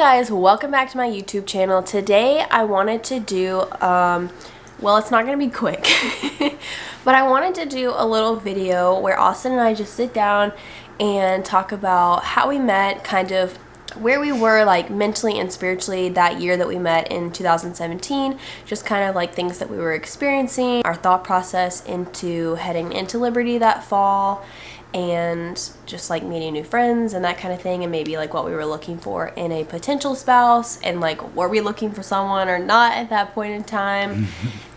guys, welcome back to my YouTube channel. Today I wanted to do, well, it's not going to be quick, but I wanted to do a little video where Austin and I just sit down and talk about how we met, kind of where we were like mentally and spiritually that year that we met in 2017, just kind of like things that we were experiencing, our thought process into heading into Liberty that fall, and just like meeting new friends and that kind of thing, and maybe like what we were looking for in a potential spouse, and like were we looking for someone or not at that point in time,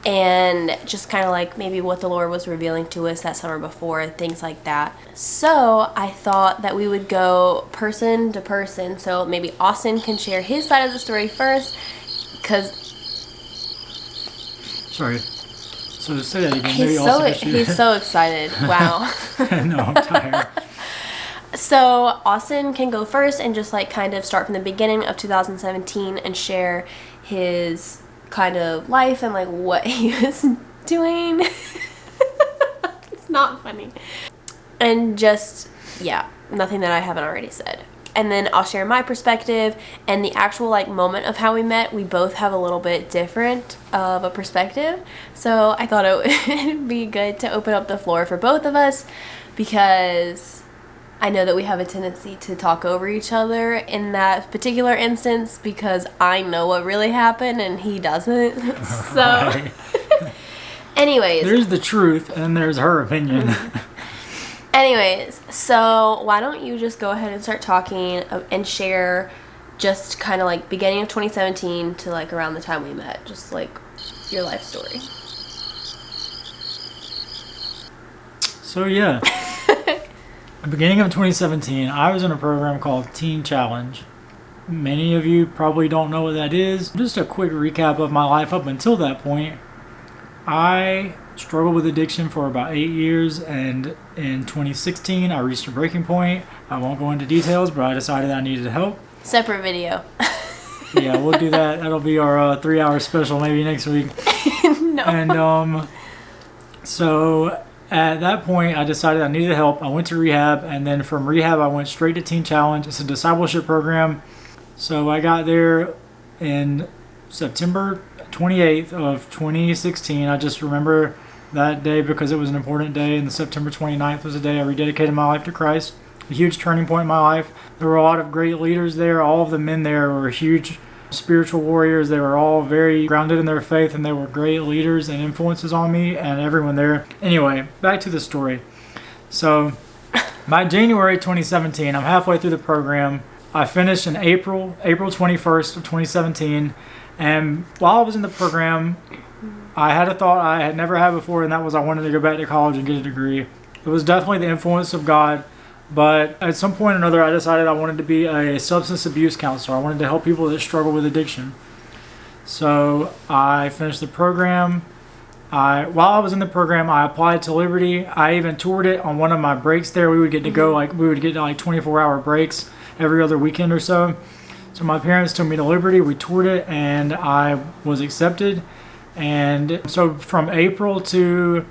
and just kind of like maybe what the Lord was revealing to us that summer before, things like that. So I thought that we would go person to person, so maybe Austin can share his side of the story first, because sorry. So say that again. He's so excited. Wow. No, I'm tired. So Austin can go first and just like kind of start from the beginning of 2017 and share his kind of life and like what he was doing. It's not funny. And just, yeah, nothing that I haven't already said. And then I'll share my perspective and the actual like moment of how we met. We both have a little bit different of a perspective. So I thought it would be good to open up the floor for both of us, because I know that we have a tendency to talk over each other in that particular instance, because I know what really happened and he doesn't. So Right. anyways. There's the truth and there's her opinion. Anyways, so why don't you just go ahead and start talking and share just kind of like beginning of 2017 to like around the time we met, just like your life story. So yeah, the beginning of 2017, I was in a program called Teen Challenge. Many of you probably don't know what that is. Just a quick recap of my life up until that point. I struggled with addiction for about 8 years, and in 2016 I reached a breaking point. I won't go into details, but I decided I needed help. Separate video. Yeah, we'll do that. That'll be our 3-hour special maybe next week. No. And so at that point I decided I needed help. I went to rehab, and then from rehab I went straight to Teen Challenge. It's a discipleship program. So I got there in September 28th of 2016. I just remember that day because it was an important day, and the September 29th was the day I rededicated my life to Christ. A huge turning point in my life. There were a lot of great leaders there. All of the men there were huge spiritual warriors. They were all very grounded in their faith, and they were great leaders and influences on me and everyone there. Anyway, back to the story. So by January 2017, I'm halfway through the program. I finished in April 21st of 2017. And while I was in the program, I had a thought I had never had before, and that was I wanted to go back to college and get a degree. It was definitely the influence of God, but at some point or another, I decided I wanted to be a substance abuse counselor. I wanted to help people that struggle with addiction. So I finished the program. While I was in the program, I applied to Liberty. I even toured it on one of my breaks there. We would get to go, we would get 24-hour breaks every other weekend or so. So my parents took me to Liberty, we toured it, and I was accepted. And so from April to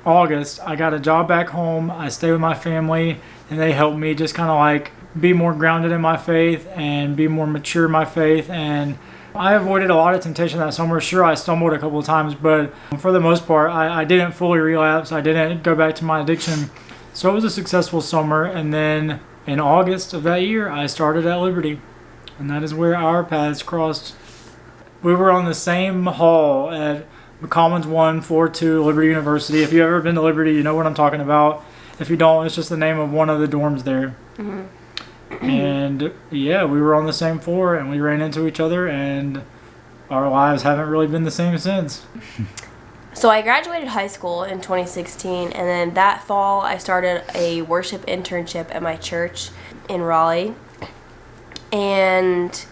August, I got a job back home. I stayed with my family, and they helped me just kind of like be more grounded in my faith and be more mature in my faith. And I avoided a lot of temptation that summer. Sure, I stumbled a couple of times, but for the most part, I didn't fully relapse. I didn't go back to my addiction. So it was a successful summer. And then in August of that year, I started at Liberty. And that is where our paths crossed. We were on the same hall at McCommons 1, Floor 2, Liberty University. If you've ever been to Liberty, you know what I'm talking about. If you don't, it's just the name of one of the dorms there. Mm-hmm. And yeah, we were on the same floor, and we ran into each other, and our lives haven't really been the same since. So I graduated high school in 2016, and then that fall I started a worship internship at my church in Raleigh. And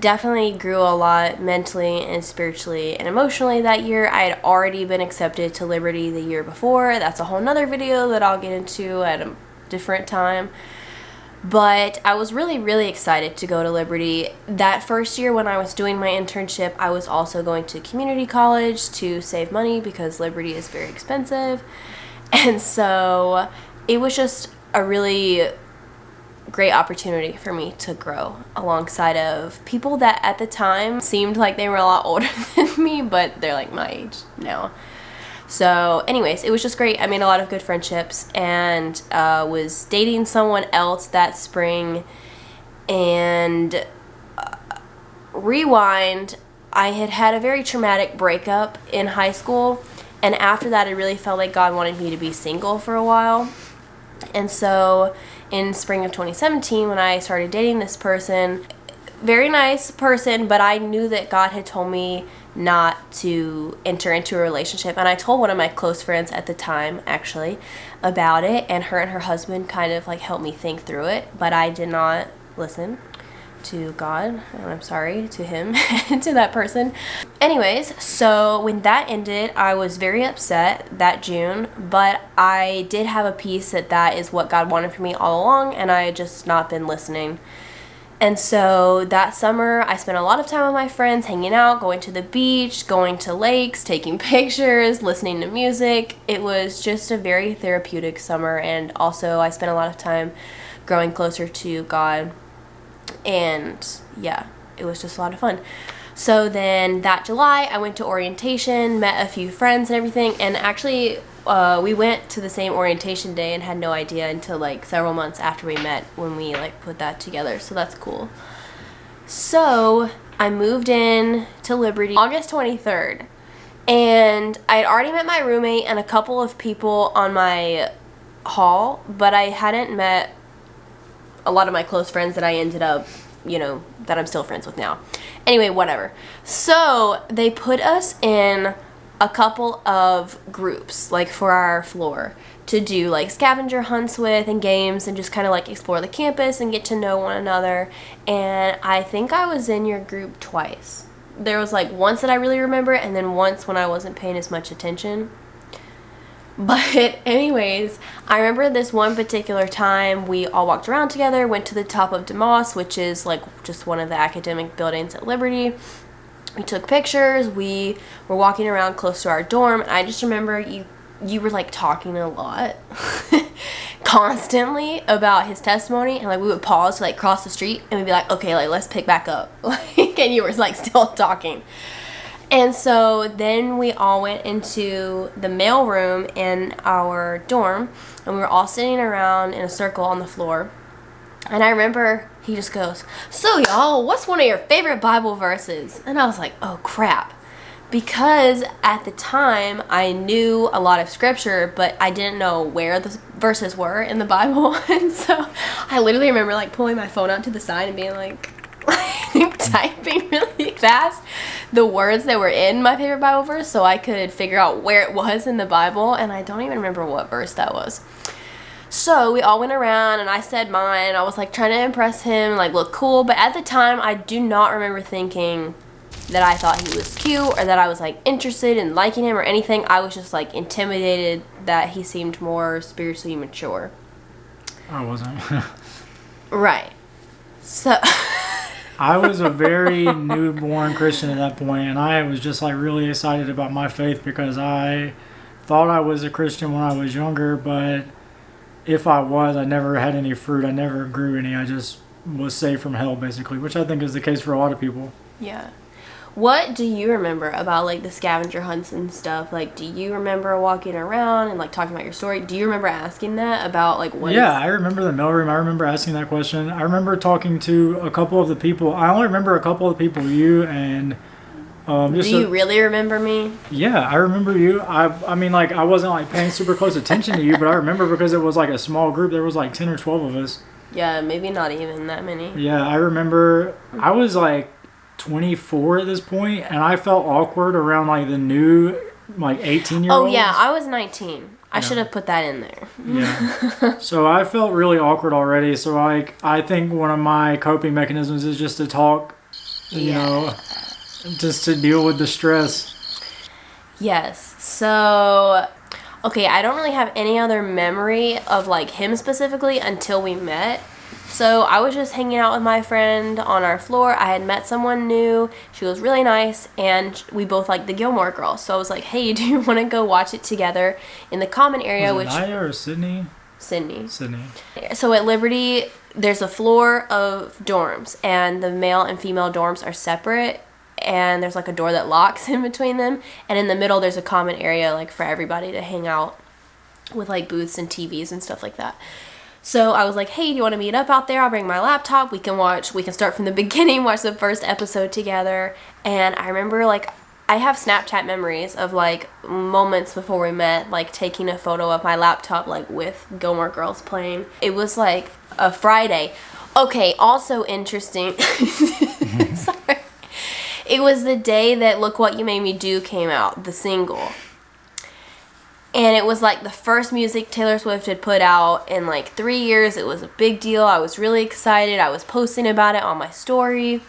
definitely grew a lot mentally and spiritually and emotionally that year. I had already been accepted to Liberty the year before. That's a whole nother video that I'll get into at a different time. But I was really, really excited to go to Liberty. That first year when I was doing my internship, I was also going to community college to save money because Liberty is very expensive. And so it was just a really great opportunity for me to grow alongside of people that at the time seemed like they were a lot older than me, but they're like my age now. So anyways, it was just great. I made a lot of good friendships, and was dating someone else that spring. And rewind, I had a very traumatic breakup in high school, and after that I really felt like God wanted me to be single for a while. And so in spring of 2017, when I started dating this person, very nice person, but I knew that God had told me not to enter into a relationship. And I told one of my close friends at the time, actually, about it, and her husband kind of like helped me think through it, but I did not listen to God, and I'm sorry to him and to that person. Anyways, so when that ended, I was very upset that June, but I did have a peace that that is what God wanted for me all along, and I had just not been listening. And so that summer, I spent a lot of time with my friends, hanging out, going to the beach, going to lakes, taking pictures, listening to music. It was just a very therapeutic summer, and also I spent a lot of time growing closer to God. And yeah, it was just a lot of fun. So then that July, I went to orientation, met a few friends and everything, and actually we went to the same orientation day and had no idea until like several months after we met when we like put that together. So that's cool. So I moved in to Liberty August 23rd, and I had already met my roommate and a couple of people on my hall, but I hadn't met a lot of my close friends that I ended up, that I'm still friends with now. Anyway, whatever. So they put us in a couple of groups, like for our floor, to do like scavenger hunts with and games and just kind of like explore the campus and get to know one another. And I think I was in your group twice. There was like once that I really remember, and then once when I wasn't paying as much attention. But anyways, I remember this one particular time we all walked around together, went to the top of DeMoss, which is like just one of the academic buildings at Liberty. We took pictures, we were walking around close to our dorm, and I just remember you were like talking a lot constantly about his testimony, and like we would pause to like cross the street and we'd be like, okay, like let's pick back up. And you were like still talking. And so then we all went into the mail room in our dorm, and we were all sitting around in a circle on the floor. And I remember he just goes, so y'all, what's one of your favorite Bible verses? And I was like, oh crap. Because at the time I knew a lot of scripture, but I didn't know where the verses were in the Bible. And so I literally remember like pulling my phone out to the side and being like typing really fast the words that were in my favorite Bible verse so I could figure out where it was in the Bible, and I don't even remember what verse that was. So we all went around and I said mine. I was like trying to impress him, like look cool, but at the time I do not remember thinking that I thought he was cute or that I was like interested in liking him or anything. I was just like intimidated that he seemed more spiritually mature. I wasn't. Right. So I was a very newborn Christian at that point, and I was just like really excited about my faith because I thought I was a Christian when I was younger, but if I was, I never had any fruit. I never grew any. I just was saved from hell, basically, which I think is the case for a lot of people. Yeah. What do you remember about like the scavenger hunts and stuff? Like, do you remember walking around and like talking about your story? Do you remember asking that about like what? Yeah, I remember the mailroom. I remember asking that question. I remember talking to a couple of the people. I only remember a couple of the people, you and do you really remember me? Yeah, I remember you. I mean, like I wasn't like paying super close attention to you, but I remember because it was like a small group. There was like 10 or 12 of us. Yeah, maybe not even that many. Yeah, I remember. I was like 24 at this point, and I felt awkward around like the new like 18-year-olds. Oh yeah, I was 19. I should have put that in there. Yeah. So I felt really awkward already. So like I think one of my coping mechanisms is just to talk, you know, just to deal with the stress. Yes. So okay, I don't really have any other memory of like him specifically until we met. So I was just hanging out with my friend on our floor. I had met someone new. She was really nice, and we both liked the Gilmore Girls. So I was like, hey, do you want to go watch it together in the common area? Was it Naya or Sydney? Sydney. Sydney. So at Liberty, there's a floor of dorms, and the male and female dorms are separate, and there's like a door that locks in between them, and in the middle there's a common area like for everybody to hang out with like booths and TVs and stuff like that. So I was like, hey, do you want to meet up out there? I'll bring my laptop. We can start from the beginning, watch the first episode together. And I remember like I have Snapchat memories of like moments before we met, like taking a photo of my laptop like with Gilmore Girls playing. It was like a Friday. Okay, also interesting. Sorry. It was the day that Look What You Made Me Do came out, the single. And it was like the first music Taylor Swift had put out in like 3 years. It was a big deal. I was really excited. I was posting about it on my story.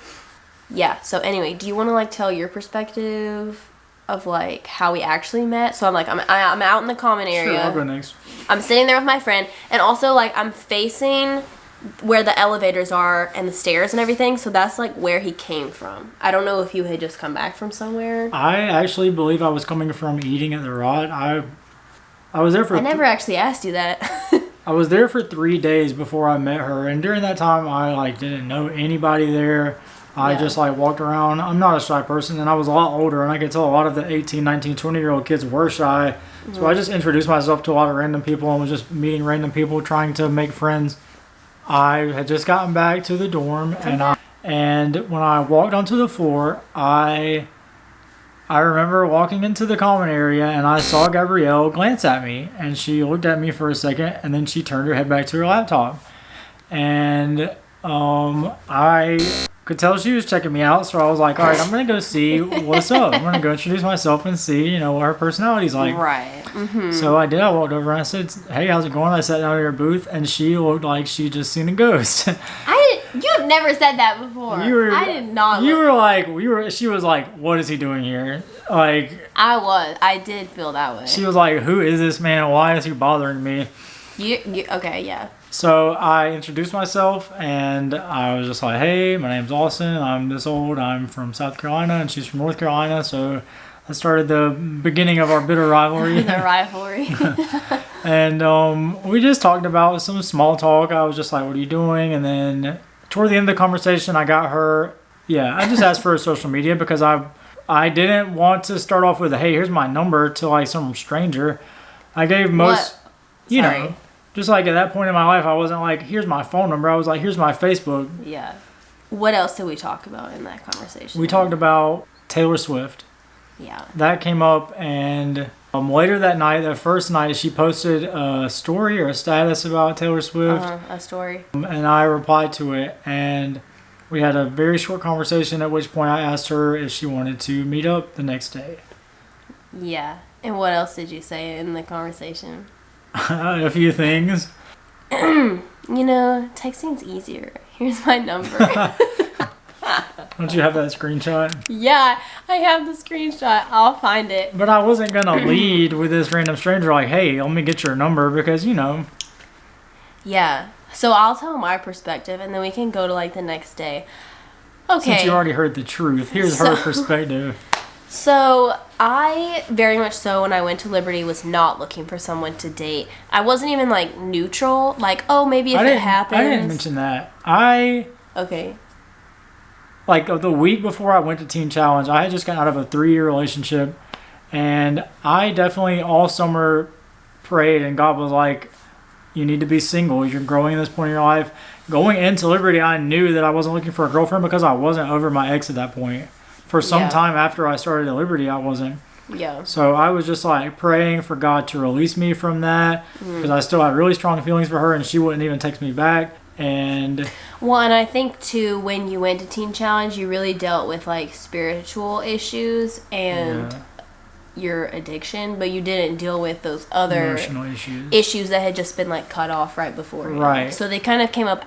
Yeah, so anyway, do you want to like tell your perspective of like how we actually met? So I'm out in the common area. Sure, I'll go next. I'm sitting there with my friend, and also like I'm facing where the elevators are and the stairs and everything, so that's like where he came from. I don't know if you had just come back from somewhere. I actually believe I was coming from eating at the Rod. I was there for... I never actually asked you that. I was there for 3 days before I met her, and during that time I like didn't know anybody there. I just like walked around. I'm not a shy person, and I was a lot older, and I could tell a lot of the 18, 19, 20-year-old kids were shy. Mm-hmm. So I just introduced myself to a lot of random people and was just meeting random people, trying to make friends. I had just gotten back to the dorm, and when I walked onto the floor, I remember walking into the common area, and I saw Gabrielle glance at me, and she looked at me for a second, and then she turned her head back to her laptop. And I could tell she was checking me out, so I was like, all right, I'm going to go see what's up. I'm going to go introduce myself and see, what her personality's like. Right. Mm-hmm. So I did. I walked over and I said, hey, how's it going? I sat down at her booth, and she looked like she just seen a ghost. You have never said that before. I did not. She was like, what is he doing here? Like, I did feel that way. She was like, who is this man? Why is he bothering me? Okay, yeah. So I introduced myself, and I was just like, hey, my name's Austin. I'm this old. I'm from South Carolina, and she's from North Carolina. So that started the beginning of our bitter rivalry. The rivalry. And we just talked about some small talk. I was just like, what are you doing? And then toward the end of the conversation, I got her. Yeah, I just asked for her social media because I didn't want to start off with, hey, here's my number to like some stranger. I gave most, just like at that point in my life, I wasn't like, here's my phone number. I was like, here's my Facebook. Yeah. What else did we talk about in that conversation? We talked about Taylor Swift. Yeah. That came up, and later that night, the first night, she posted a story or a status about Taylor Swift. A story. And I replied to it, and we had a very short conversation, at which point I asked her if she wanted to meet up the next day. Yeah. And what else did you say in the conversation? A few things. Texting's easier. Here's my number. Don't you have that screenshot? Yeah, I have the screenshot. I'll find it. But I wasn't going to lead with this random stranger like, hey, let me get your number because, Yeah. So I'll tell my perspective, and then we can go to, like, the next day. Okay. Since you already heard the truth, here's her perspective. So I very much so when I went to Liberty was not looking for someone to date. I wasn't even like neutral, like, oh, maybe if it happens. I didn't mention that. Okay. Like the week before I went to Teen Challenge, I had just gotten out of a 3-year relationship, and I definitely all summer prayed, and God was like, you need to be single. You're growing at this point in your life. Going into Liberty, I knew that I wasn't looking for a girlfriend because I wasn't over my ex at that point. For some time after I started at Liberty, I wasn't. Yeah. So I was just like praying for God to release me from that because I still had really strong feelings for her, and she wouldn't even text me back. And I think too, when you went to Teen Challenge, you really dealt with like spiritual issues and your addiction, but you didn't deal with those other emotional issues that had just been like cut off right before. Right. So they kind of came up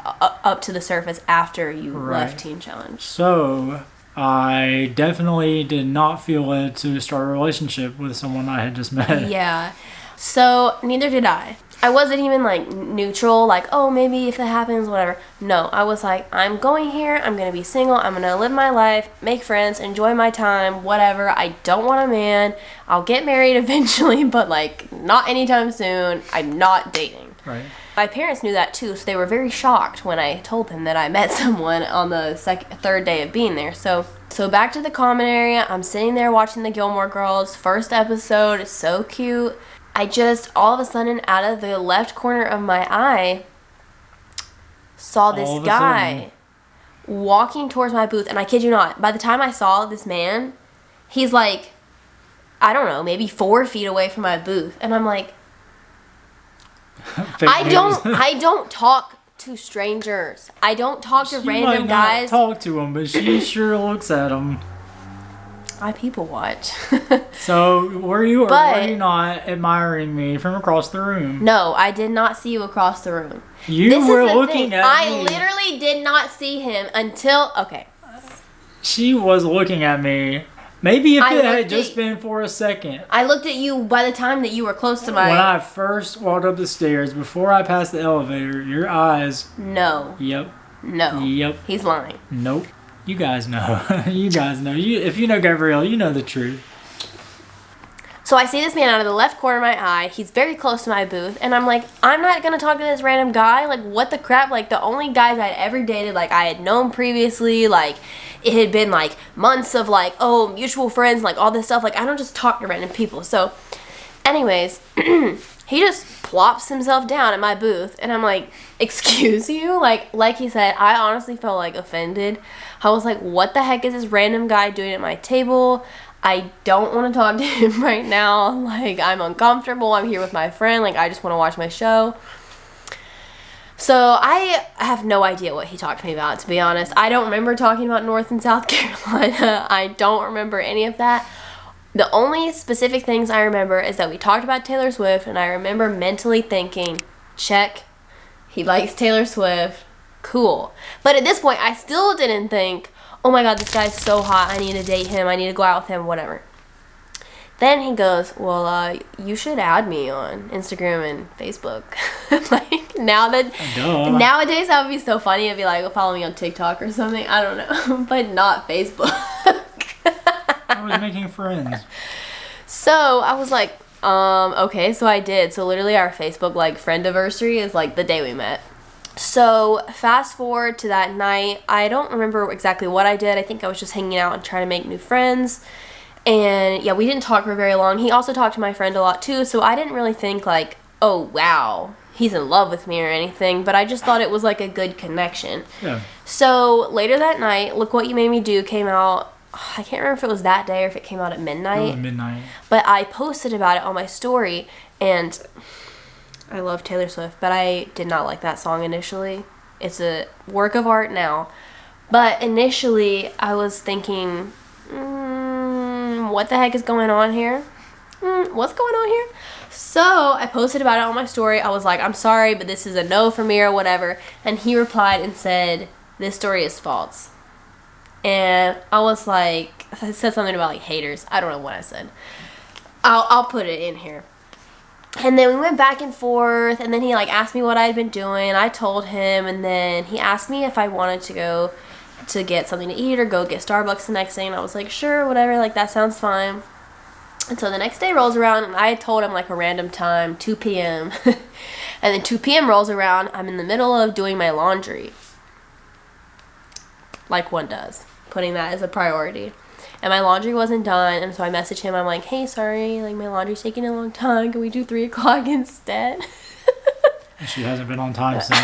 up to the surface after you left Teen Challenge. So I definitely did not feel it to start a relationship with someone I had just met. Yeah. So neither did I. I wasn't even like neutral, like, oh, maybe if it happens, whatever. No, I was like, I'm going here, I'm going to be single, I'm going to live my life, make friends, enjoy my time, whatever. I don't want a man. I'll get married eventually, but like not anytime soon. I'm not dating. Right. My parents knew that too, so they were very shocked when I told them that I met someone on the third day of being there. So back to the common area. I'm sitting there watching the Gilmore Girls. First episode is so cute. I just, all of a sudden, out of the left corner of my eye, saw this guy walking towards my booth. And I kid you not, by the time I saw this man, he's like, I don't know, maybe 4 feet away from my booth. And I'm like, I don't talk to strangers. I don't talk to random guys. She might not talk to him, but she sure looks at him. I people watch. So, were you or were you not admiring me from across the room? No, I did not see you across the room. You were looking at me. I literally did not see him until... Okay. She was looking at me. Maybe if it had just been for a second. I looked at you by the time that you were close to my... When I first walked up the stairs, before I passed the elevator, your eyes... No. Yep. No. Yep. He's lying. Nope. You guys know. You guys know. If you know Gabrielle, you know the truth. So I see this man out of the left corner of my eye. He's very close to my booth. And I'm like, I'm not going to talk to this random guy. Like, what the crap? Like, the only guys I'd ever dated, like, I had known previously. Like, it had been, like, months of, like, oh, mutual friends, like, all this stuff. Like, I don't just talk to random people. So, anyways, he just plops himself down at my booth. And I'm like, excuse you? Like he said, I honestly felt, like, offended. I was like, what the heck is this random guy doing at my table? I don't want to talk to him right now. Like, I'm uncomfortable. I'm here with my friend. Like, I just want to watch my show. So, I have no idea what he talked to me about, to be honest. I don't remember talking about North and South Carolina. I don't remember any of that. The only specific things I remember is that we talked about Taylor Swift, and I remember mentally thinking, check, he likes Taylor Swift. Cool. But at this point, I still didn't think, oh my god, this guy's so hot, I need to date him, I need to go out with him, whatever. Then he goes, well, you should add me on Instagram and Facebook. Like, nowadays that would be so funny. It'd be like, follow me on TikTok or something. I don't know. But not Facebook. I was making friends. So I was like, okay, so I did. So literally our Facebook, like, friend-iversary is, like, the day we met. So, fast forward to that night. I don't remember exactly what I did. I think I was just hanging out and trying to make new friends. And, yeah, we didn't talk for very long. He also talked to my friend a lot, too. So, I didn't really think, like, oh, wow, he's in love with me or anything. But I just thought it was, like, a good connection. Yeah. So, later that night, Look What You Made Me Do came out. I can't remember if it was that day or if it came out at midnight. It was midnight. But I posted about it on my story, and... I love Taylor Swift, but I did not like that song initially. It's a work of art now. But initially, I was thinking, what the heck is going on here? What's going on here? So, I posted about it on my story. I was like, I'm sorry, but this is a no for me or whatever. And he replied and said, this story is false. And I was like, I said something about, like, haters. I don't know what I said. I'll put it in here. And then we went back and forth, and then he, like, asked me what I had been doing. I told him, and then he asked me if I wanted to go to get something to eat or go get Starbucks the next day, and I was like, sure, whatever, like, that sounds fine. And so the next day rolls around, and I told him, like, a random time, 2 p.m. And then 2 p.m. rolls around, I'm in the middle of doing my laundry. Like one does. Putting that as a priority. And my laundry wasn't done, and so I messaged him. I'm like, hey, sorry, like, my laundry's taking a long time. Can we do 3 o'clock instead? She hasn't been on time since.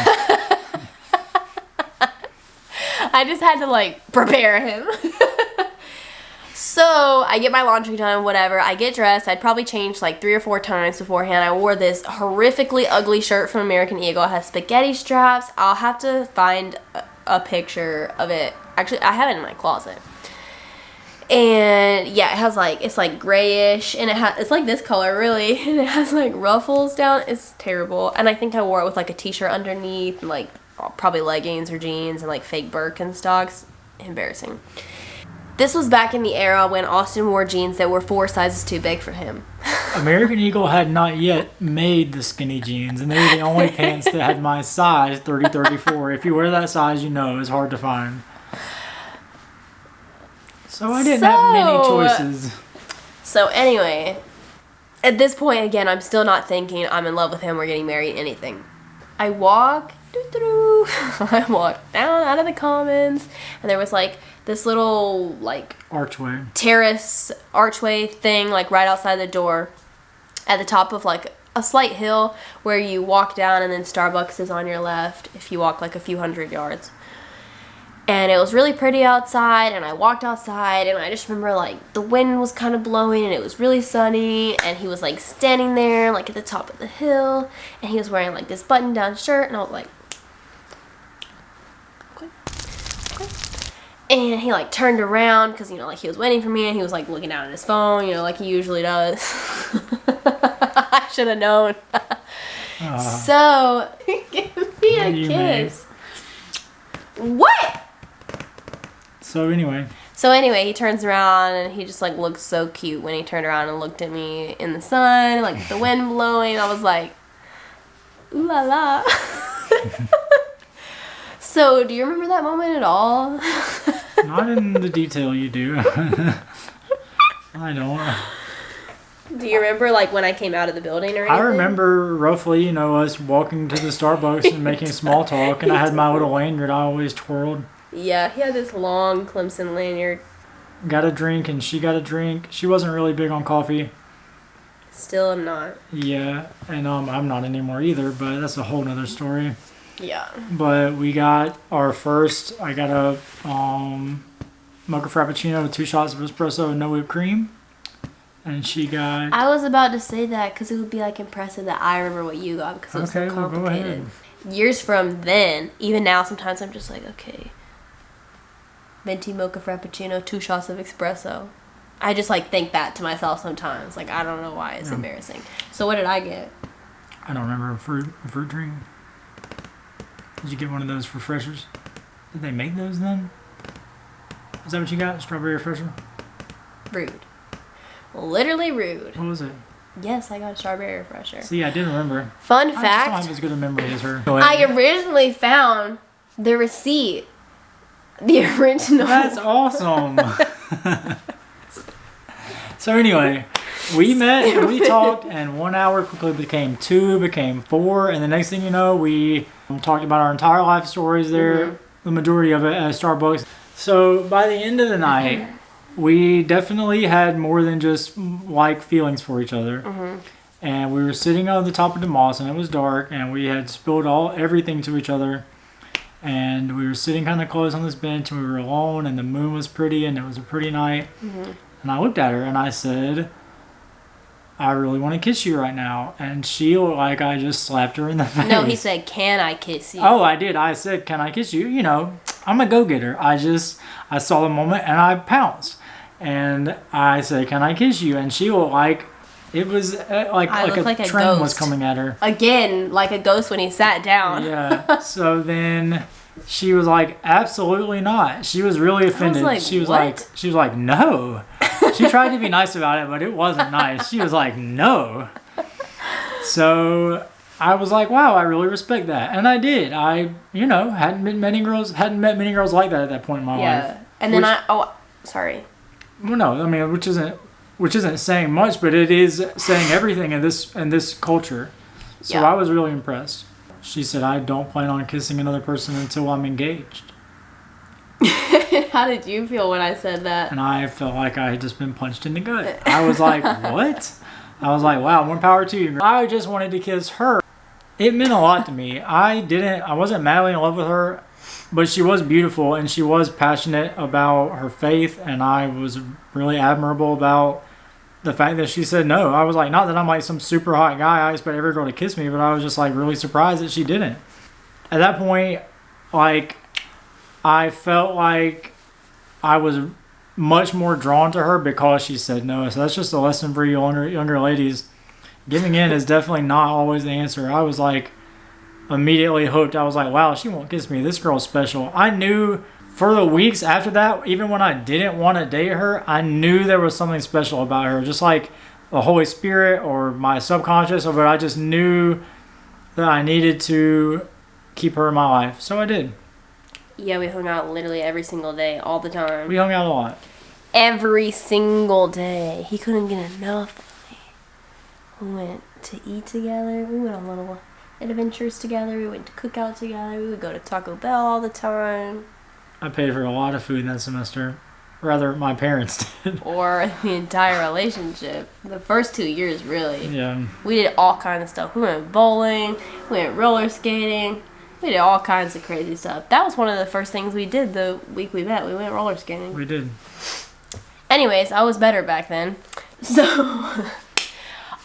I just had to, like, prepare him. So, I get my laundry done, whatever. I get dressed. I'd probably changed, like, 3 or 4 times beforehand. I wore this horrifically ugly shirt from American Eagle. It has spaghetti straps. I'll have to find a picture of it. Actually, I have it in my closet. And yeah, it has, like, it's like grayish, and it's like this color really, and it has like ruffles down. It's terrible. And I think I wore it with like a t-shirt underneath, and like probably leggings or jeans and like fake Birkenstocks. Embarrassing. This was back in the era when Austin wore jeans that were 4 sizes too big for him. American Eagle had not yet made the skinny jeans, and they were the only pants that had my size, 30-34. If you wear that size, you know it's hard to find. So I didn't have many choices. So anyway, at this point, again, I'm still not thinking I'm in love with him or getting married, anything. I walk I walked down out of the commons, and there was like this little like archway, terrace archway thing like right outside the door at the top of like a slight hill where you walk down, and then Starbucks is on your left if you walk like a few hundred yards. And it was really pretty outside, and I walked outside, and I just remember like the wind was kind of blowing, and it was really sunny, and he was like standing there like at the top of the hill, and he was wearing like this button down shirt, and I was like, and he like turned around because, you know, like he was waiting for me, and he was like looking down at his phone, you know, like he usually does. I should have known. So give me a kiss. What? So anyway, he turns around, and he just like looked so cute when he turned around and looked at me in the sun, like the wind blowing. I was like, ooh la la. So, do you remember that moment at all? Not in the detail you do. I don't. Do you remember like when I came out of the building or anything? I remember roughly, you know, us walking to the Starbucks and making small talk, and I had my little lanyard I always twirled. Yeah, he had this long Clemson lanyard. Got a drink, and she got a drink. She wasn't really big on coffee. Still am not. Yeah, and I'm not anymore either, but that's a whole nother story. Yeah. But we got our first, I got a mocha frappuccino with 2 shots of espresso and no whipped cream. And she got... I was about to say that because it would be like impressive that I remember what you got because it was so complicated. Well, go ahead. Years from then, even now, sometimes I'm just like, okay, venti mocha frappuccino, 2 shots of espresso. I just like think that to myself sometimes. Like, I don't know why. It's embarrassing. So what did I get? I don't remember. A fruit drink. Did you get one of those refreshers? Did they make those then? Is that what you got? Strawberry refresher? Rude. Literally rude. What was it? Yes, I got a strawberry refresher. See, I didn't remember. Fun I fact. just don't have as good a memory as her. I originally found the receipt. The original. That's awesome. So anyway, we met and we talked, and 1 hour quickly became 2, became 4, and the next thing you know, we talked about our entire life stories there, the majority of it at Starbucks. So by the end of the night, we definitely had more than just like feelings for each other. And we were sitting on the top of the moss, and it was dark, and we had spilled everything to each other. And we were sitting kind of close on this bench, and we were alone, and the moon was pretty, and it was a pretty night. And I looked at her and I said, I really want to kiss you right now. And she looked like I just slapped her in the face. No, he said, can I kiss you? Oh, I did. I said, can I kiss you? You know, I'm a go-getter. I saw the moment and I pounced. And I said, can I kiss you? And she looked like it was like a train was coming at her. Again, like a ghost when he sat down. Yeah. So then she was like, absolutely not. She was really offended. She was like, no. She tried to be nice about it, but it wasn't nice. She was like, no. So I was like, wow, I really respect that. And I did. I, hadn't met many girls like that at that point in my life. Yeah. And then sorry. Well, no, I mean, which isn't saying much, but it is saying everything in this culture. So I was really impressed. She said, I don't plan on kissing another person until I'm engaged. How did you feel when I said that? And I felt like I had just been punched in the gut. I was like, what? I was like, wow, more power to you. I just wanted to kiss her. It meant a lot to me. I wasn't madly in love with her, but she was beautiful and she was passionate about her faith, and I was really admirable about the fact that she said no. I was like, not that I'm like some super hot guy, I expect every girl to kiss me, but I was just like really surprised that she didn't. At that point, like, I felt like I was much more drawn to her because she said no. So that's just a lesson for you younger ladies. Giving in is definitely not always the answer. I was like immediately hooked. I was like, wow, she won't kiss me. This girl's special. I knew for the weeks after that, even when I didn't want to date her, I knew there was something special about her. Just like the Holy Spirit or my subconscious, but I just knew that I needed to keep her in my life. So I did. Yeah, we hung out literally every single day, all the time. We hung out a lot. Every single day. He couldn't get enough of me. We went to eat together. We went on little adventures together. We went to cook out together. We would go to Taco Bell all the time. I paid for a lot of food that semester. Rather, my parents did. Or the entire relationship. The first 2 years, really. Yeah. We did all kinds of stuff. We went bowling. We went roller skating. We did all kinds of crazy stuff. That was one of the first things we did the week we met. We went roller skating. We did. Anyways, I was better back then. So,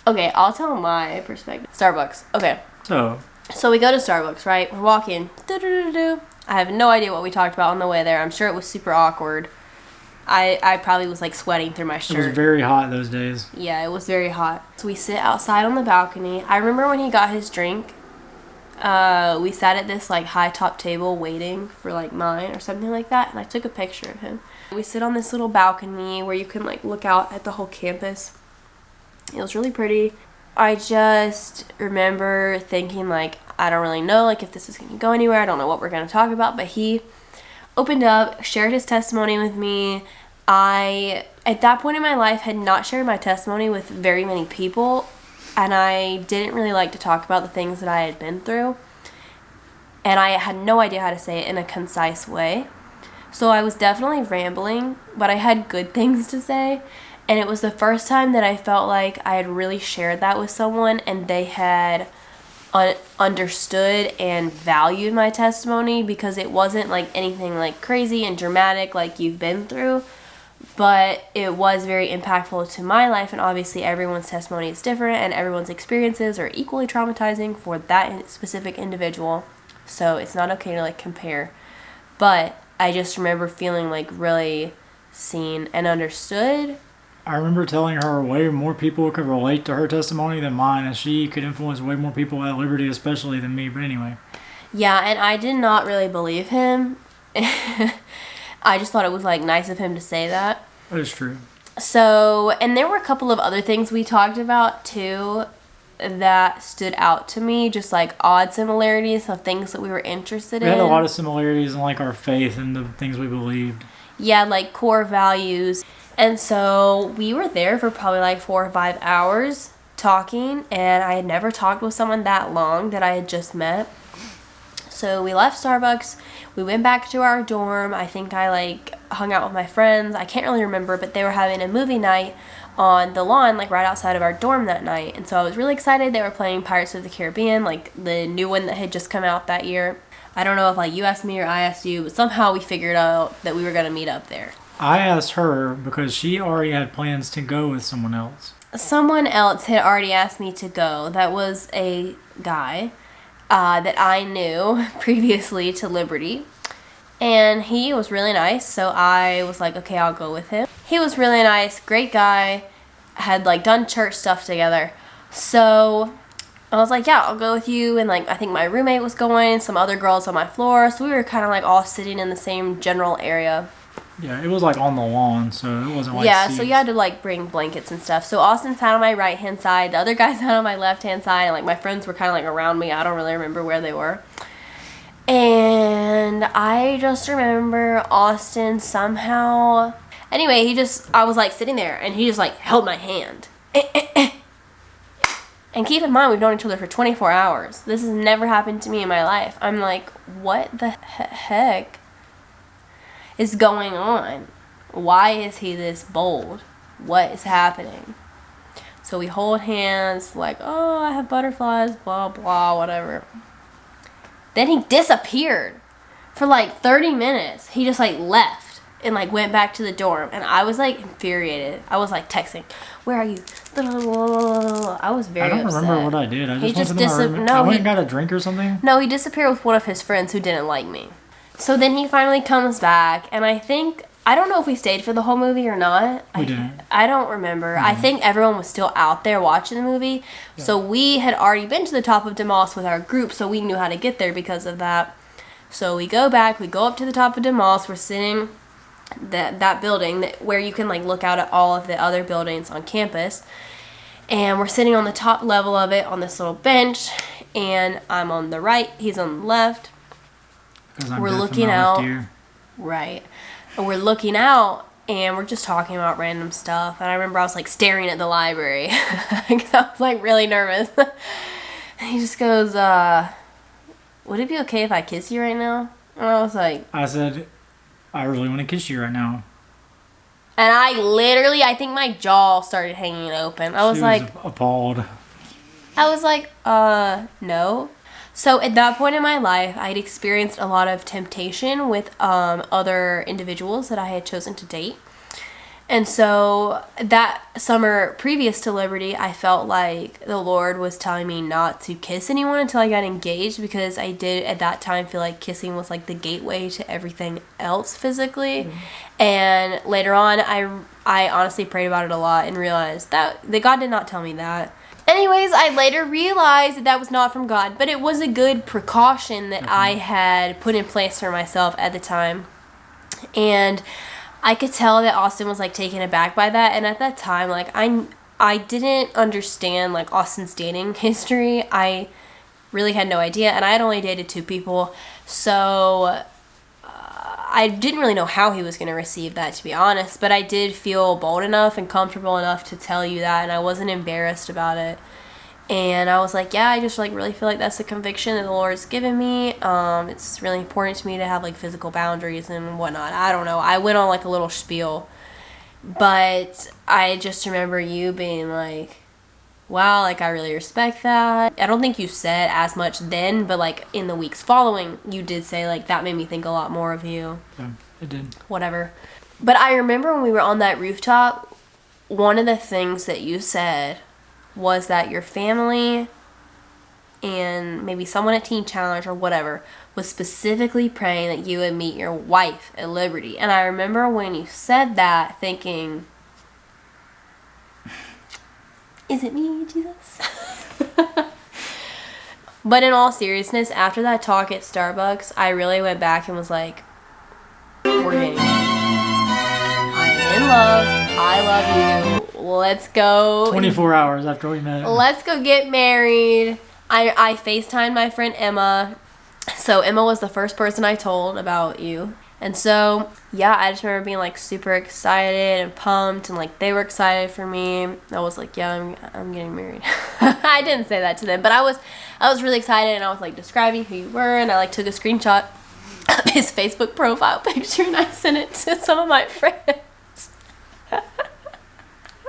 okay, I'll tell my perspective. Starbucks. Okay. So we go to Starbucks, right? We're walking. I have no idea what we talked about on the way there. I'm sure it was super awkward. I probably was like sweating through my shirt. It was very hot those days. Yeah, it was very hot. So we sit outside on the balcony. I remember when he got his drink, we sat at this like high top table waiting for like mine or something like that, and I took a picture of him. We sit on this little balcony where you can like look out at the whole campus. It was really pretty. I just remember thinking like, I don't really know like if this is going to go anywhere. I don't know what we're going to talk about, but he opened up, shared his testimony with me. I, at that point in my life, had not shared my testimony with very many people, and I didn't really like to talk about the things that I had been through, and I had no idea how to say it in a concise way. So I was definitely rambling, but I had good things to say, and it was the first time that I felt like I had really shared that with someone, and they had understood and valued my testimony, because it wasn't like anything like crazy and dramatic like you've been through, but it was very impactful to my life. And obviously everyone's testimony is different, and everyone's experiences are equally traumatizing for that specific individual, so it's not okay to like compare. But I just remember feeling like really seen and understood. I remember telling her way more people could relate to her testimony than mine, and she could influence way more people at Liberty especially than me, but anyway. Yeah, and I did not really believe him. I just thought it was like nice of him to say that. That is true. So, and there were a couple of other things we talked about too that stood out to me, just like odd similarities of things that we were interested in. We had a lot of similarities in like our faith and the things we believed. Yeah, like core values. And so we were there for probably like 4 or 5 hours talking, and I had never talked with someone that long that I had just met. So we left Starbucks, we went back to our dorm. I think I like hung out with my friends. I can't really remember, but they were having a movie night on the lawn like right outside of our dorm that night. And so I was really excited. They were playing Pirates of the Caribbean, like the new one that had just come out that year. I don't know if like you asked me or I asked you, but somehow we figured out that we were going to meet up there. I asked her because she already had plans to go with someone else. Someone else had already asked me to go. That was a guy that I knew previously to Liberty. And he was really nice, so I was like, okay, I'll go with him. He was really nice, great guy, had like done church stuff together. So I was like, yeah, I'll go with you. And like, I think my roommate was going, some other girls on my floor. So we were kind of like all sitting in the same general area. Yeah, it was like on the lawn, so it wasn't like yeah, seats. So you had to like bring blankets and stuff. So Austin sat on my right hand side, the other guy sat on my left hand side, and like my friends were kind of like around me. I don't really remember where they were. And I just remember Austin somehow, anyway, I was like sitting there, and he just like held my hand. And keep in mind, we've known each other for 24 hours. This has never happened to me in my life. I'm like, what the heck is going on? Why is he this bold? What is happening? So we hold hands, like, oh, I have butterflies, blah, blah, whatever. Then he disappeared for like 30 minutes. He just like left and like went back to the dorm. And I was like infuriated. I was like texting, where are you? I was very upset. I don't remember what I did. I just went to my room. I went and got a drink or something? No, he disappeared with one of his friends who didn't like me. So then he finally comes back, and I don't know if we stayed for the whole movie or not. We didn't. I don't remember. I think everyone was still out there watching the movie. Yeah. So we had already been to the top of DeMoss with our group, so we knew how to get there because of that. So we go back, we go up to the top of DeMoss, we're sitting that building where you can like look out at all of the other buildings on campus. And we're sitting on the top level of it on this little bench, and I'm on the right, he's on the left. We're looking out. Right. And we're looking out, and we're just talking about random stuff. And I remember I was like staring at the library because I was like really nervous. And he just goes, would it be okay if I kiss you right now? And I was like... I said, I really want to kiss you right now. And I think my jaw started hanging open. I was like... appalled. I was like, no. So at that point in my life, I'd experienced a lot of temptation with other individuals that I had chosen to date. And so that summer previous to Liberty, I felt like the Lord was telling me not to kiss anyone until I got engaged, because I did at that time feel like kissing was like the gateway to everything else physically. And later on, I honestly prayed about it a lot and realized that God did not tell me that. Anyways, I later realized that was not from God, but it was a good precaution that I had put in place for myself at the time. And I could tell that Austin was like taken aback by that, and at that time, like I didn't understand like Austin's dating history. I really had no idea, and I had only dated 2 people, so I didn't really know how he was going to receive that, to be honest. But I did feel bold enough and comfortable enough to tell you that, and I wasn't embarrassed about it. And I was like, yeah, I just like really feel like that's the conviction that the Lord's given me. It's really important to me to have like physical boundaries and whatnot. I don't know. I went on like a little spiel, but I just remember you being like, wow, like I really respect that. I don't think you said as much then, but like in the weeks following, you did say like that made me think a lot more of you. Yeah, it did. Whatever. But I remember when we were on that rooftop, one of the things that you said was that your family and maybe someone at Teen Challenge or whatever was specifically praying that you would meet your wife at Liberty. And I remember when you said that thinking, is it me, Jesus? But in all seriousness, after that talk at Starbucks, I really went back and was like, we're getting married. I'm in love. I love you. Let's go. 24 hours after we met. Let's go get married. I FaceTimed my friend Emma. So Emma was the first person I told about you. And so, yeah, I just remember being like super excited and pumped, and like they were excited for me. I was like, yeah, I'm getting married. I didn't say that to them, but I was really excited, and I was like describing who you were, and I like took a screenshot of his Facebook profile picture and I sent it to some of my friends.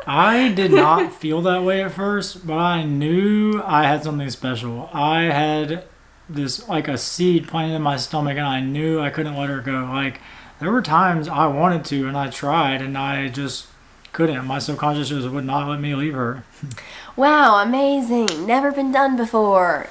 I did not feel that way at first, but I knew I had something special. I had this, like a seed planted in my stomach, and I knew I couldn't let her go. Like, there were times I wanted to, and I tried, and I just couldn't. My subconscious just would not let me leave her. Wow, amazing. Never been done before.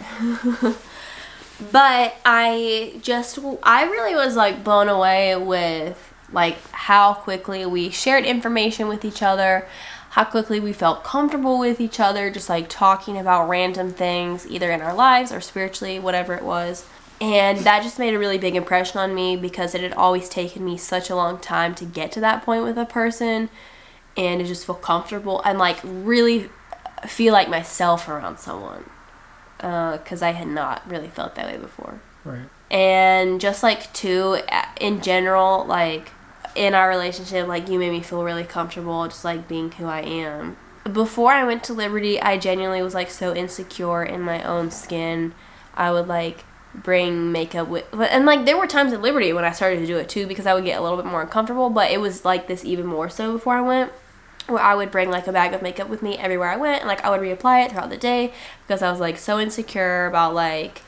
But I really was like blown away with like how quickly we shared information with each other, how quickly we felt comfortable with each other, just like talking about random things, either in our lives or spiritually, whatever it was. And that just made a really big impression on me, because it had always taken me such a long time to get to that point with a person and to just feel comfortable and like really feel like myself around someone, because I had not really felt that way before. Right. And just like too, in general, like in our relationship, like you made me feel really comfortable just like being who I am. Before I went to Liberty, I genuinely was like so insecure in my own skin. I would like bring makeup with, and like there were times at Liberty when I started to do it too, because I would get a little bit more uncomfortable, but it was like this even more so before I went, where I would bring like a bag of makeup with me everywhere I went, and like I would reapply it throughout the day, because I was like so insecure about like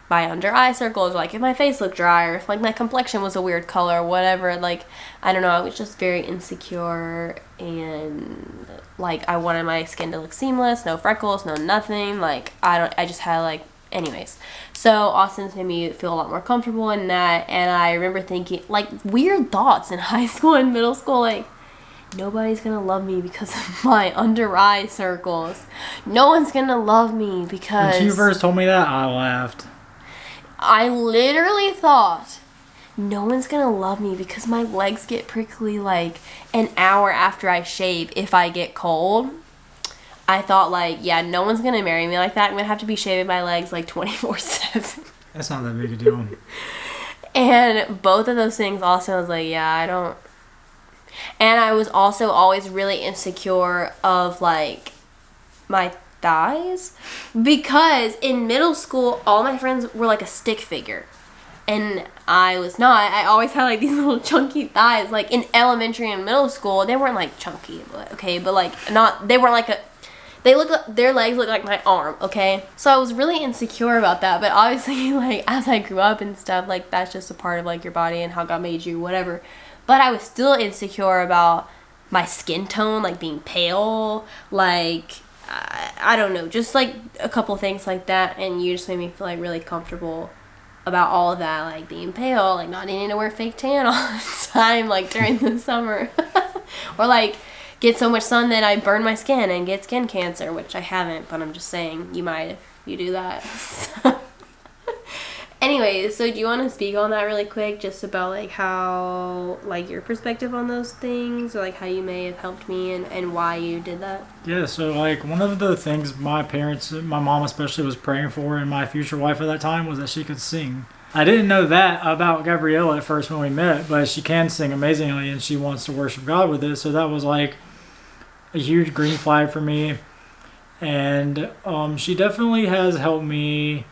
my under eye circles, or like if my face looked dry, or if like my complexion was a weird color or whatever. Like I don't know, I was just very insecure, and like I wanted my skin to look seamless, no freckles, no nothing. Like I just had like, anyways. So Austin's made me feel a lot more comfortable in that, and I remember thinking like weird thoughts in high school and middle school, like nobody's gonna love me because of my under eye circles. No one's gonna love me because... When you first told me that, I laughed. I literally thought no one's gonna love me because my legs get prickly like an hour after I shave if I get cold. I thought like, yeah, no one's gonna marry me like that. I'm gonna have to be shaving my legs like 24/7. That's not that big a deal. And both of those things also, I was like, yeah, I don't. And I was also always really insecure of like my thighs because in middle school all my friends were like a stick figure and I was not. I always had like these little chunky thighs. Like in elementary and middle school they weren't like chunky, but okay, but like not, they weren't like a, they look like, their legs look like my arm, okay? So I was really insecure about that, but obviously like as I grew up and stuff, like that's just a part of like your body and how God made you, whatever. But I was still insecure about my skin tone, like being pale, like I don't know, just like a couple things like that. And you just made me feel like really comfortable about all of that, like being pale, like not needing to wear fake tan all the time, like during the summer, or like get so much sun that I burn my skin and get skin cancer, which I haven't, but I'm just saying you might if you do that. Anyways, so do you want to speak on that really quick, just about like how, like your perspective on those things, or like how you may have helped me and why you did that? Yeah, so like one of the things my parents, my mom especially, was praying for in my future wife at that time was that she could sing. I didn't know that about Gabriella at first when we met, but she can sing amazingly and she wants to worship God with it. So that was like a huge green flag for me. And she definitely has helped me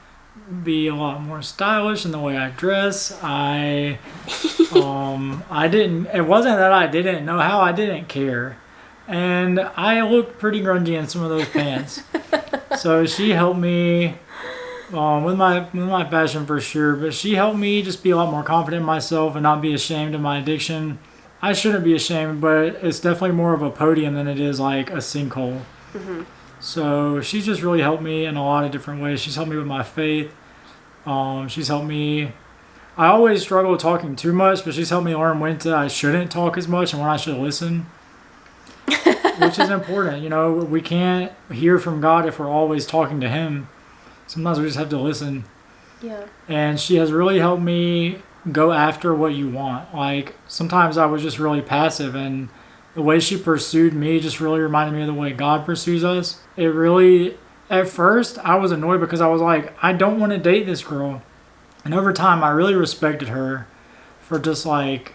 be a lot more stylish in the way I dress. I didn't, it wasn't that I didn't know how, I didn't care. And I looked pretty grungy in some of those pants. So she helped me with my fashion for sure, but she helped me just be a lot more confident in myself and not be ashamed of my addiction. I shouldn't be ashamed, but it's definitely more of a podium than it is like a sinkhole. Mm-hmm. So she's just really helped me in a lot of different ways. She's helped me with my faith. She's helped me. I always struggle with talking too much, but she's helped me learn when I shouldn't talk as much and when I should listen, which is important. You know, we can't hear from God if we're always talking to Him. Sometimes we just have to listen. Yeah. And she has really helped me go after what you want. Like sometimes I was just really passive, and the way she pursued me just really reminded me of the way God pursues us. It really, at first, I was annoyed because I was like, I don't want to date this girl. And over time, I really respected her for just like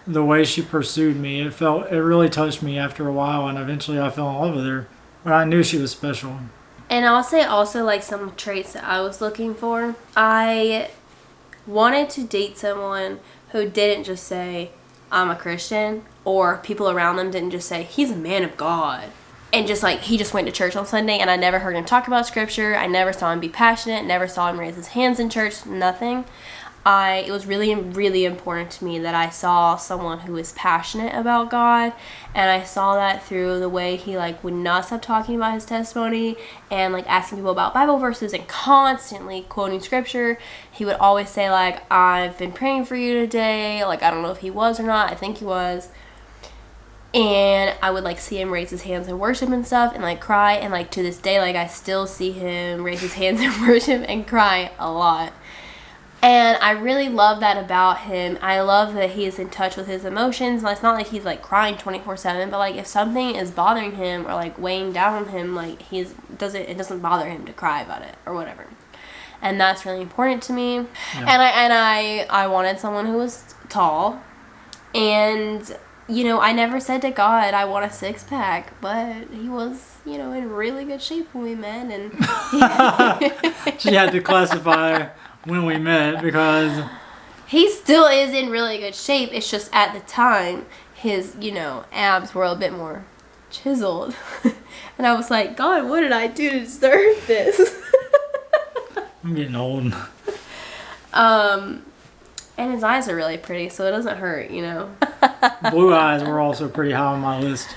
the way she pursued me. It really touched me after a while, and eventually I fell in love with her. But I knew she was special. And I'll say also like some traits that I was looking for. I wanted to date someone who didn't just say, I'm a Christian, or people around them didn't just say, he's a man of God. And just like, he just went to church on Sunday and I never heard him talk about scripture. I never saw him be passionate, never saw him raise his hands in church, nothing. It was really, really important to me that I saw someone who was passionate about God, and I saw that through the way he like would not stop talking about his testimony and like asking people about Bible verses and constantly quoting scripture. He would always say like, I've been praying for you today. Like, I don't know if he was or not. I think he was. And I would like see him raise his hands in worship and stuff and like cry, and like to this day, like I still see him raise his hands in worship and cry a lot. And I really love that about him. I love that he is in touch with his emotions. And it's not like he's like crying 24/7, but like if something is bothering him or like weighing down on him, like it doesn't bother him to cry about it or whatever. And that's really important to me. Yeah. And I wanted someone who was tall. And you know, I never said to God I want a 6-pack, but he was, you know, in really good shape when we met. And she had to classify when we met because he still is in really good shape. It's just at the time his, you know, abs were a bit more chiseled. And I was like, God, what did I do to deserve this? I'm getting old. And his eyes are really pretty, so it doesn't hurt, you know. Blue eyes were also pretty high on my list.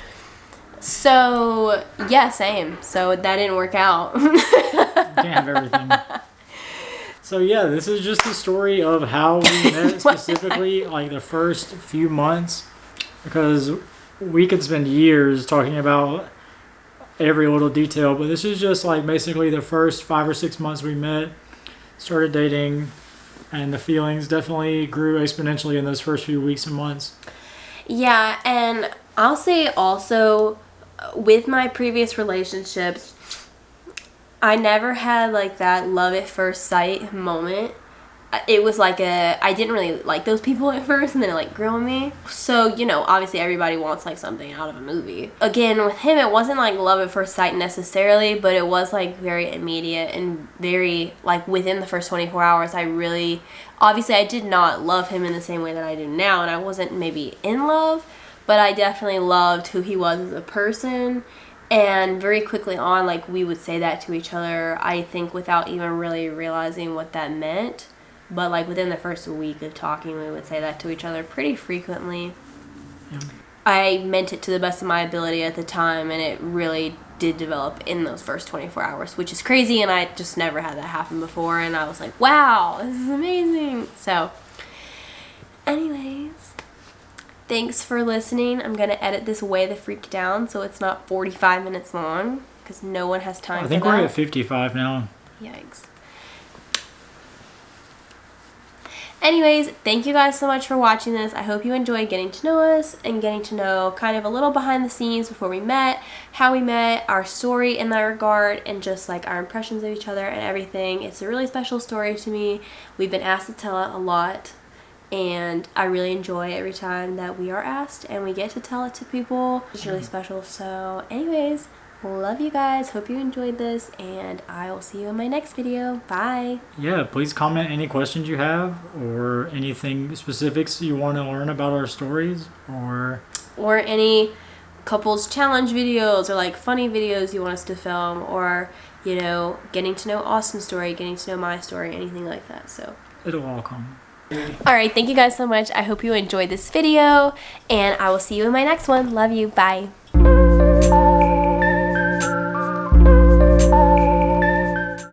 So, yeah, same. So that didn't work out. You can't have everything. So yeah, this is just the story of how we met specifically, like the first few months, because we could spend years talking about every little detail, but this is just like basically the first 5 or 6 months we met. started dating, and the feelings definitely grew exponentially in those first few weeks and months. Yeah, and I'll say also with my previous relationships, I never had like that love at first sight moment. It was like I didn't really like those people at first, and then it like grew on me. So, you know, obviously everybody wants like something out of a movie. Again, with him, it wasn't like love at first sight necessarily, but it was like very immediate and very like within the first 24 hours. Obviously I did not love him in the same way that I do now, and I wasn't maybe in love, but I definitely loved who he was as a person. And very quickly on, like, we would say that to each other, I think, without even really realizing what that meant. But, like, within the first week of talking, we would say that to each other pretty frequently. Yeah. I meant it to the best of my ability at the time, and it really did develop in those first 24 hours, which is crazy, and I just never had that happen before, and I was like, wow, this is amazing. So, anyways, thanks for listening. I'm going to edit this way the freak down so it's not 45 minutes long, because no one has time for that. I think we're at 55 now. Yikes. Anyways, thank you guys so much for watching this. I hope you enjoyed getting to know us and getting to know kind of a little behind the scenes before we met, how we met, our story in that regard, and just like our impressions of each other and everything. It's a really special story to me. We've been asked to tell it a lot, and I really enjoy every time that we are asked and we get to tell it to people. It's really special. So anyways, love you guys. Hope you enjoyed this, and I will see you in my next video. Bye. Yeah, please comment any questions you have or anything specifics you want to learn about our stories, or any couples challenge videos or like funny videos you want us to film, or, you know, getting to know Austin's story, getting to know my story, anything like that. So it'll all come. Alright, thank you guys so much. I hope you enjoyed this video, and I will see you in my next one. Love you. Bye.